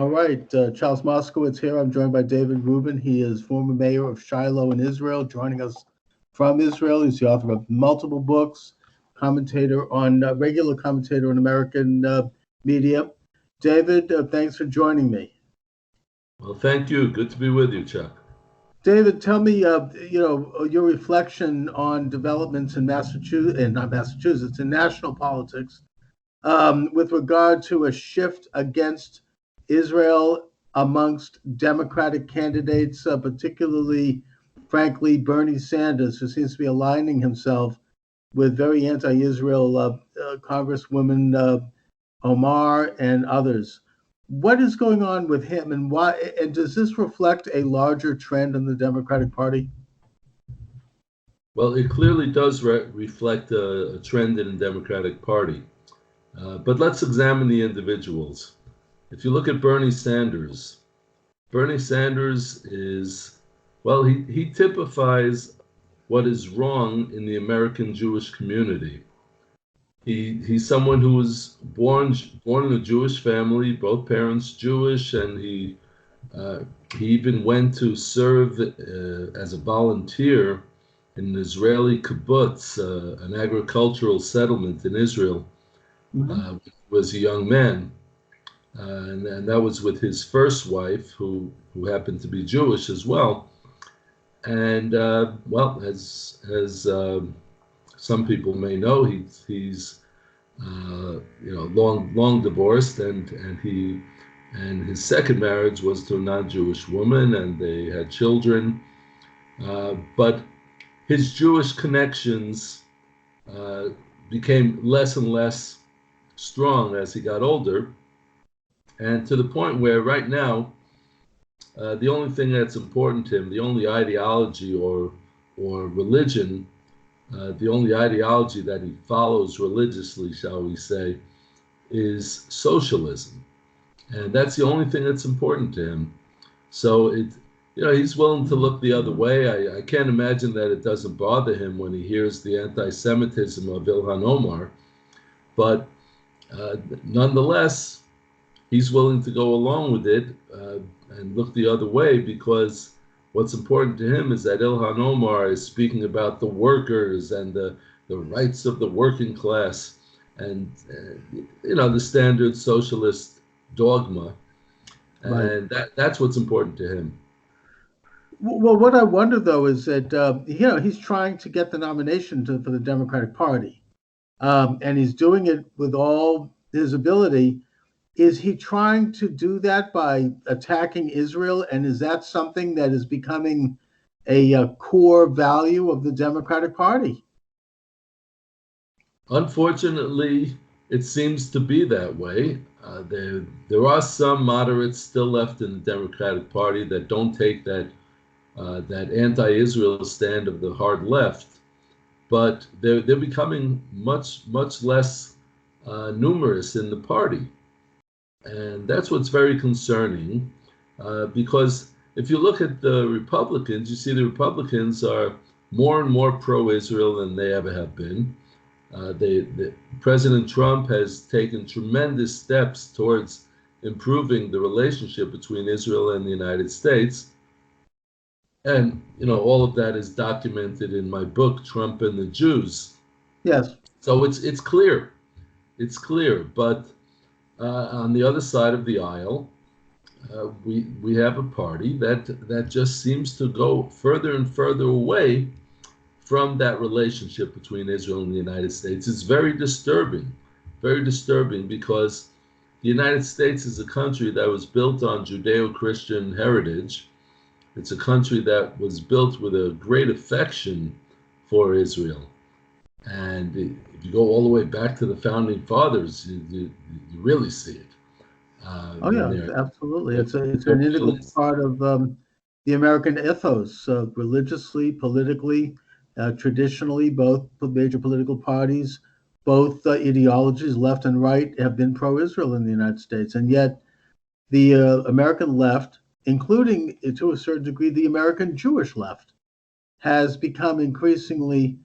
All right, Charles Moscowitz here. I'm joined by David Rubin. He is former mayor of Shiloh in Israel, joining us from Israel. He's the author of multiple books, regular commentator on American media. David, thanks for joining me. Well, thank you. Good to be with you, Chuck. David, tell me, your reflection on developments in in national politics, with regard to a shift against Israel amongst Democratic candidates, particularly, frankly, Bernie Sanders, who seems to be aligning himself with very anti-Israel Congresswoman Omar and others. What is going on with him, and why? And does this reflect a larger trend in the Democratic Party? Well, it clearly does reflect a trend in the Democratic Party. But let's examine the individuals. If you look at Bernie Sanders is, well, he typifies what is wrong in the American Jewish community. He's someone who was born in a Jewish family, both parents Jewish, and he even went to serve as a volunteer in an Israeli kibbutz, an agricultural settlement in Israel. Was a young man, and that was with his first wife, who happened to be Jewish as well. And well, as some people may know, he's long divorced, and his second marriage was to a non-Jewish woman, and they had children. But his Jewish connections became less and less strong as he got older, and to the point where right now the only thing that's important to him, the only ideology or religion, the only ideology that he follows religiously, shall we say, is socialism, and that's the only thing that's important to him. So he's willing to look the other way. I can't imagine that it doesn't bother him when he hears the anti-Semitism of Ilhan Omar, but nonetheless, he's willing to go along with it and look the other way, because what's important to him is that Ilhan Omar is speaking about the workers and the rights of the working class, and the standard socialist dogma, and Right. that's what's important to him. Well, what I wonder though is that he's trying to get the nomination for the Democratic Party. And he's doing it with all his ability. Is he trying to do that by attacking Israel? And is that something that is becoming a core value of the Democratic Party? Unfortunately, it seems to be that way. There are some moderates still left in the Democratic Party that don't take that anti-Israel stand of the hard left, but they're becoming much less numerous in the party, and that's what's very concerning. Because if you look at the Republicans, you see the Republicans are more and more pro-Israel than they ever have been. President Trump has taken tremendous steps towards improving the relationship between Israel and the United States. And all of that is documented in my book, Trump and the Jews. Yes. So it's clear. It's clear. But on the other side of the aisle, we have a party that just seems to go further and further away from that relationship between Israel and the United States. It's very disturbing because the United States is a country that was built on Judeo-Christian heritage. It's a country that was built with a great affection for Israel. And if you go all the way back to the founding fathers, you really see it. Oh yeah, absolutely. It's an integral part of the American ethos, religiously, politically, traditionally. Both major political parties, both ideologies, left and right, have been pro-Israel in the United States, and yet the American left, including to a certain degree the American Jewish left, has become increasingly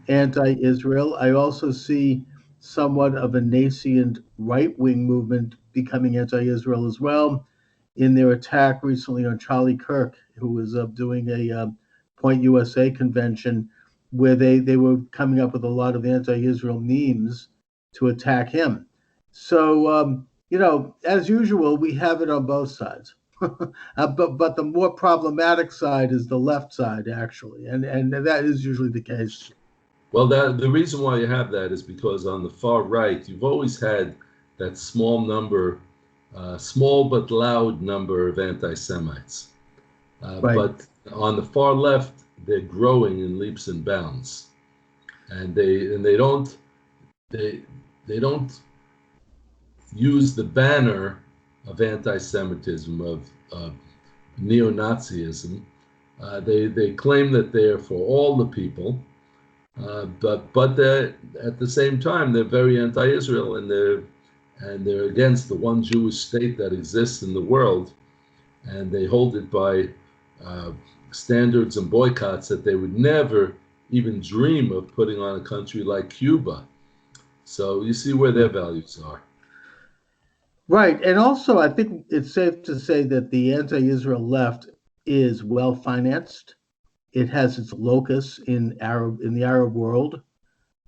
anti-Israel. I also see somewhat of a nascent right-wing movement becoming anti-Israel as well. in their attack recently on Charlie Kirk, who was doing a Point USA convention where they were coming up with a lot of anti-Israel memes to attack him. So, as usual, we have it on both sides. But the more problematic side is the left side, actually, and that is usually the case. Well, the reason why you have that is because on the far right, you've always had that small but loud number of anti-Semites. Right. But on the far left, they're growing in leaps and bounds, and they don't use the banner of anti-Semitism, of neo-Nazism. They claim that they're for all the people, but at the same time they're very anti-Israel, and they're against the one Jewish state that exists in the world, and they hold it by standards and boycotts that they would never even dream of putting on a country like Cuba. So you see where their values are. Right. And also, I think it's safe to say that the anti-Israel left is well financed. It has its locus in the Arab world.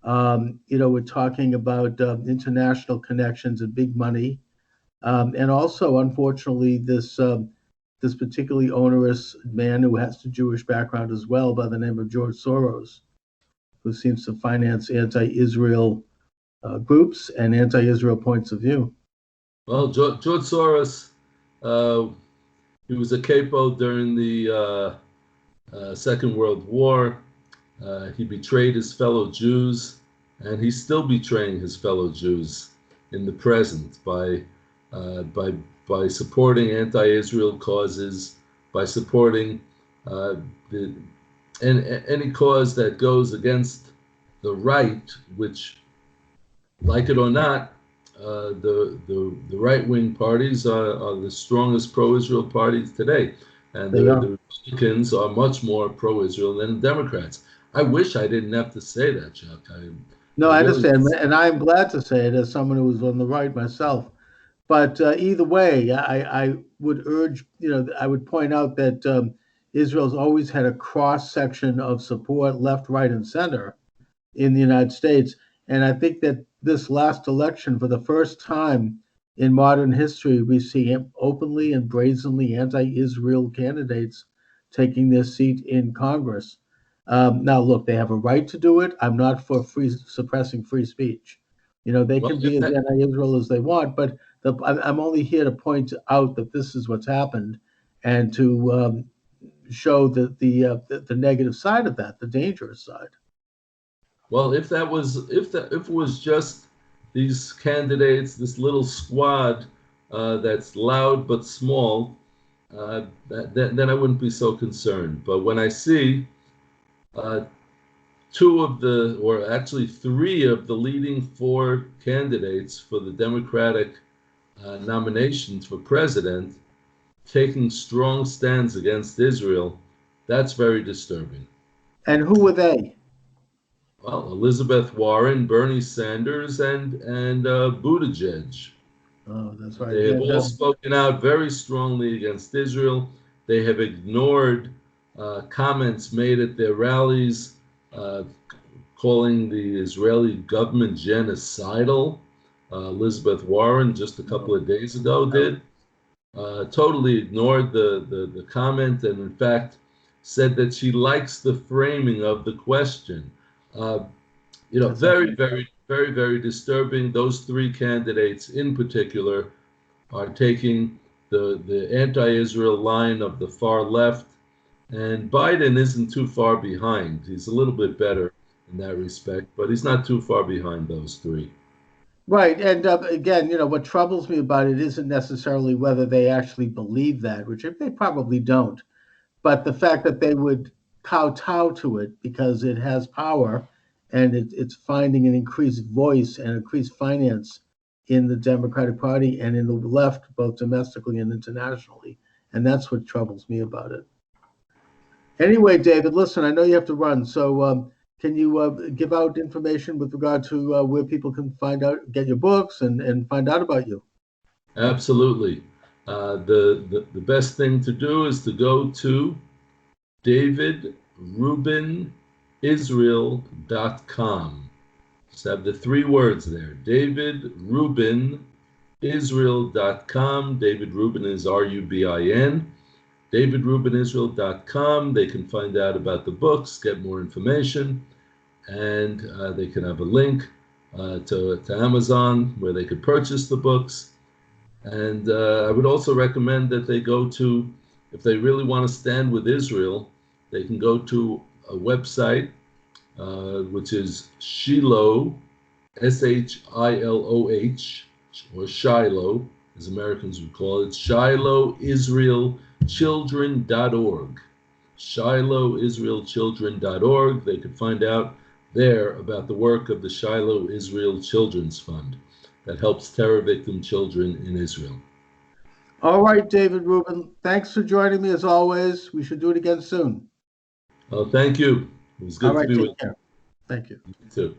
We're talking about international connections and big money, and also, unfortunately, this particularly onerous man who has a Jewish background as well, by the name of George Soros, who seems to finance anti-Israel groups and anti-Israel points of view. Well, George Soros, he was a capo during the Second World War. He betrayed his fellow Jews, and he's still betraying his fellow Jews in the present by supporting anti-Israel causes, by supporting any cause that goes against the right, which, like it or not, the right-wing parties are the strongest pro-Israel parties today, and the Republicans are much more pro-Israel than the Democrats. I wish I didn't have to say that, Chuck. I understand, and I'm glad to say it as someone who was on the right myself. But either way, I would urge, I would point out that Israel's always had a cross section of support, left, right, and center in the United States. And I think that this last election, for the first time in modern history, we see openly and brazenly anti-Israel candidates taking their seat in Congress. Now, look, they have a right to do it. I'm not for suppressing free speech. They can be as anti-Israel as they want, but I'm only here to point out that this is what's happened, and to show that the negative side of that, the dangerous side. Well, if it was just these candidates, this little squad that's loud but small, then I wouldn't be so concerned. But when I see three of the leading four candidates for the Democratic nominations for president taking strong stands against Israel, that's very disturbing. And who were they? Well, Elizabeth Warren, Bernie Sanders, and Buttigieg. Oh, that's right. They have all spoken out very strongly against Israel. They have ignored comments made at their rallies calling the Israeli government genocidal. Elizabeth Warren just a couple of days ago did. Totally ignored the comment, and in fact said that she likes the framing of the question. Very, very, very, very disturbing. Those three candidates in particular are taking the anti-Israel line of the far left, and Biden isn't too far behind. He's a little bit better in that respect, but he's not too far behind those three. Right. And again, what troubles me about it isn't necessarily whether they actually believe that, which they probably don't, but the fact that they would kowtow to it because it has power, and it's finding an increased voice and increased finance in the Democratic Party and in the left, both domestically and internationally. And that's what troubles me about it. Anyway, David, listen, I know you have to run. So can you give out information with regard to where people can get your books and find out about you? Absolutely. The best thing to do is to go to davidrubinisrael.com. Just have the three words there, davidrubinisrael.com. David Rubin is Rubin. davidrubinisrael.com. They can find out about the books, get more information, and they can have a link to Amazon where they could purchase the books. And I would also recommend that they go to, if they really want to stand with Israel, they can go to a website which is Shiloh, Shiloh, or Shiloh, as Americans would call it, ShiloHisraelChildren.org. ShiloHisraelChildren.org. They could find out there about the work of the Shiloh Israel Children's Fund that helps terror victim children in Israel. All right, David Rubin, thanks for joining me as always. We should do it again soon. Thank you. It was good All right, to be with take care. Thank you. you too.